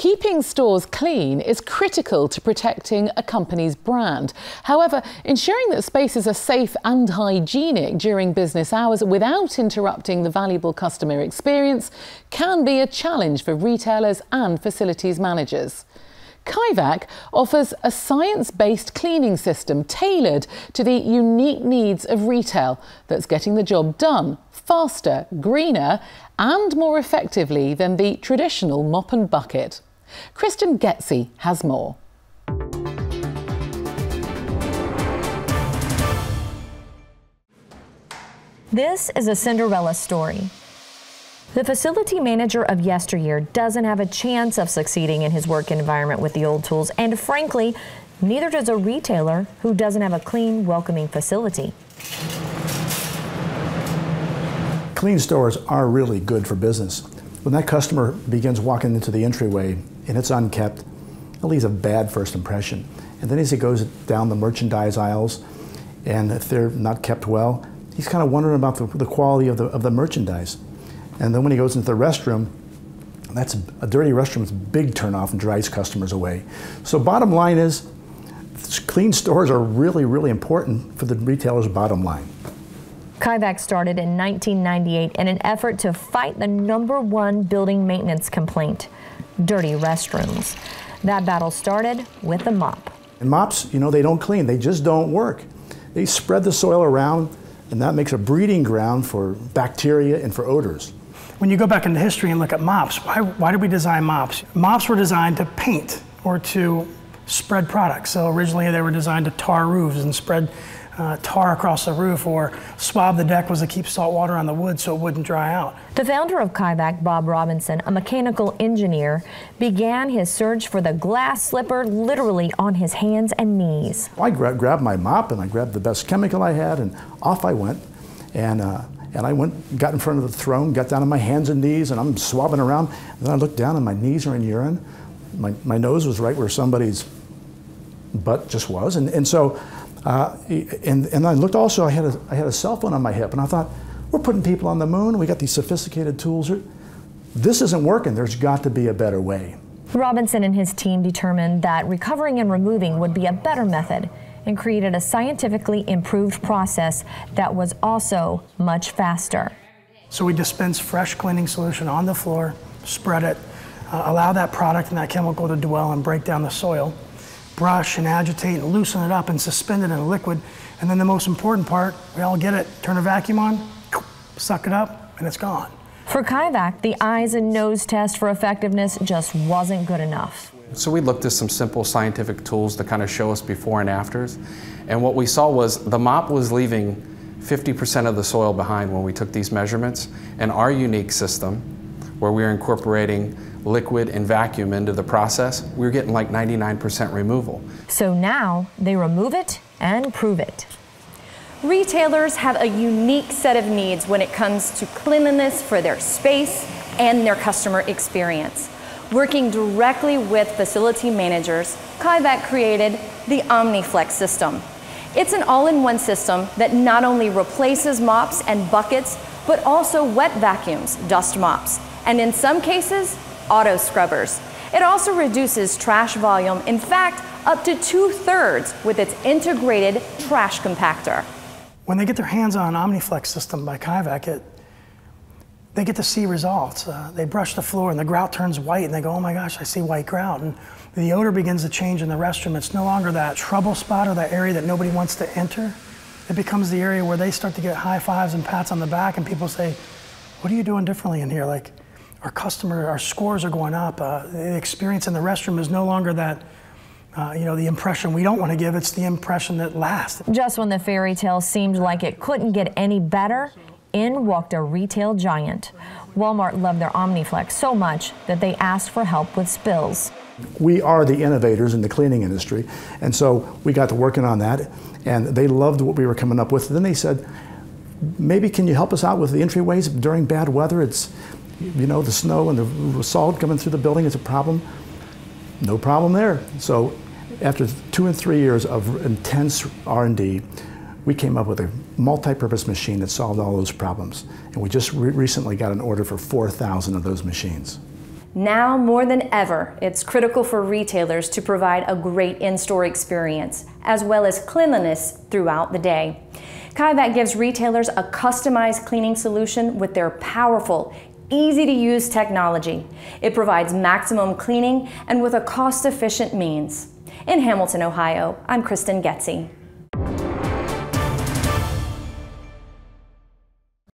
Keeping stores clean is critical to protecting a company's brand. However, ensuring that spaces are safe and hygienic during business hours without interrupting the valuable customer experience can be a challenge for retailers and facilities managers. Kaivac offers a science-based cleaning system tailored to the unique needs of retail that's getting the job done faster, greener and more effectively than the traditional mop and bucket. Kristen Getzi has more. This is a Cinderella story. The facility manager of yesteryear doesn't have a chance of succeeding in his work environment with the old tools, and frankly, neither does a retailer who doesn't have a clean, welcoming facility. Clean stores are really good for business. When that customer begins walking into the entryway and it's unkept, it leaves a bad first impression. And then as he goes down the merchandise aisles, and if they're not kept well, he's kind of wondering about the quality of the merchandise. And then when he goes into the restroom, a dirty restroom is a big turnoff and drives customers away. So bottom line is, clean stores are really, really important for the retailer's bottom line. Kaivac started in 1998 in an effort to fight the #1 building maintenance complaint, dirty restrooms. That battle started with the mop. And mops, you know, they don't clean, they just don't work. They spread the soil around, and that makes a breeding ground for bacteria and for odors. When you go back into history and look at mops, why did we design mops? Mops were designed to paint or to spread products. So originally they were designed to tar roofs and spread tar across the roof, or swab the deck was to keep salt water on the wood so it wouldn't dry out. The founder of Kaivac, Bob Robinson, a mechanical engineer, began his search for the glass slipper literally on his hands and knees. I grabbed my mop and I grabbed the best chemical I had, and off I went. And I got in front of the throne, got down on my hands and knees, and I'm swabbing around. And then I looked down and my knees are in urine. My nose was right where somebody's butt just was. And I looked also, I had a cell phone on my hip, and I thought, we're putting people on the moon, we got these sophisticated tools. This isn't working, there's got to be a better way. Robinson and his team determined that recovering and removing would be a better method and created a scientifically improved process that was also much faster. So we dispense fresh cleaning solution on the floor, spread it, allow that product and that chemical to dwell and break down the soil, brush and agitate and loosen it up and suspend it in a liquid. And then the most important part, we all get it, turn a vacuum on, suck it up, and it's gone. For Kaivac, the eyes and nose test for effectiveness just wasn't good enough. So we looked at some simple scientific tools to kind of show us before and afters. And what we saw was the mop was leaving 50% of the soil behind when we took these measurements. And our unique system, where we were incorporating liquid and vacuum into the process, we were getting like 99% removal. So now they remove it and prove it. Retailers have a unique set of needs when it comes to cleanliness for their space and their customer experience. Working directly with facility managers, Kaivac created the OmniFlex system. It's an all-in-one system that not only replaces mops and buckets, but also wet vacuums, dust mops, and in some cases, auto scrubbers. It also reduces trash volume, in fact, up to 2/3 with its integrated trash compactor. When they get their hands on an OmniFlex system by Kaivac, they get to see results. They brush the floor and the grout turns white and they go, oh my gosh, I see white grout. And the odor begins to change in the restroom. It's no longer that trouble spot or that area that nobody wants to enter. It becomes the area where they start to get high fives and pats on the back and people say, what are you doing differently in here? Like, our scores are going up. The experience in the restroom is no longer that, the impression we don't want to give, it's the impression that lasts. Just when the fairy tale seemed like it couldn't get any better, in walked a retail giant. Walmart loved their OmniFlex so much that they asked for help with spills. We are the innovators in the cleaning industry, and so we got to working on that, and they loved what we were coming up with. And then they said, maybe can you help us out with the entryways during bad weather? It's, the snow and the salt coming through the building is a problem. No problem there. So after 2 and 3 years of intense R&D, we came up with a multi-purpose machine that solved all those problems. And we just recently got an order for 4,000 of those machines. Now more than ever, it's critical for retailers to provide a great in-store experience, as well as cleanliness throughout the day. Kaivac gives retailers a customized cleaning solution with their powerful, easy-to-use technology. It provides maximum cleaning and with a cost-efficient means. In Hamilton, Ohio, I'm Kristen Getze.